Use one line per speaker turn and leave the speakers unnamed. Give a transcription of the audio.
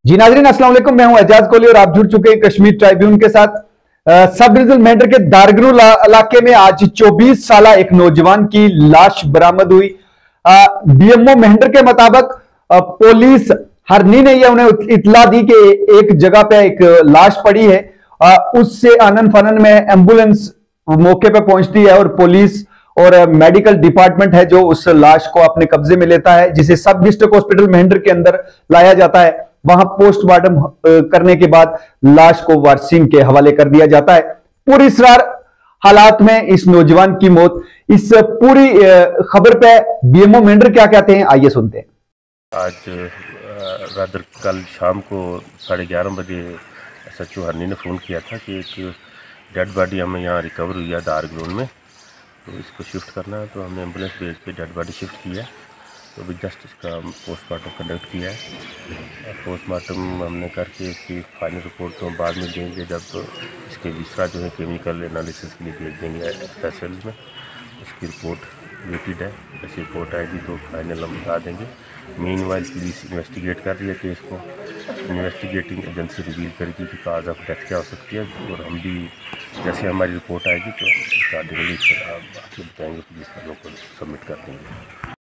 जी नाजरीन, अस्सलाम वालेकुम। मैं हूं एजाज कोहली और आप जुड़ चुके हैं कश्मीर ट्राइब्यून के साथ। सब डिविजनल मेंढर के दारगनू इलाके में आज 24 साल एक नौजवान की लाश बरामद हुई। बीएमओ मेंढर के मुताबिक पुलिस हरनी ने यह उन्हें इतला दी कि एक जगह पे एक लाश पड़ी है। उससे आनन फानन में एम्बुलेंस मौके पे पहुंचती है और पुलिस और मेडिकल डिपार्टमेंट है जो उस लाश को अपने कब्जे में लेता है, जिसे सब डिस्ट्रिक्ट हॉस्पिटल मेंढर के अंदर लाया जाता है। वहां पोस्टमार्टम करने के बाद लाश को वारसीन के हवाले कर दिया जाता है। पूरी सरार हालात में इस नौजवान की मौत। इस पूरी खबर पे बीएमओ मेंढर क्या कहते हैं, आइए सुनते हैं।
आज रात कल शाम को 11:30 बजे SHO हरनी ने फ़ोन किया था कि एक डेड बॉडी हमें यहाँ रिकवर हुई है दारगनून में, तो इसको शिफ्ट करना है। तो हमने एम्बुलेंस भेज के डेड बॉडी शिफ्ट की है। तो अभी जस्ट इसका पोस्टमार्टम कंडक्ट किया है। पोस्टमार्टम हमने करके इसकी फाइनल रिपोर्ट तो बाद में देंगे, जब इसके विसरा जो है केमिकल एनालिसिस के लिए भेज देंगे फैसल में। उसकी रिपोर्ट वेटेड है, ऐसी रिपोर्ट आएगी तो फाइनल हम बता देंगे। मीनवाइल पुलिस इन्वेस्टिगेट कर रही है केस को। इन्वेस्टिगेटिंग एजेंसी रिवील करेगी कि काज ऑफ डेथ क्या हो सकती है, और हम भी जैसे हमारी रिपोर्ट आएगी तो अकॉर्डिंगली आपको बताएंगे, पुलिस वालों को सबमिट कर देंगे।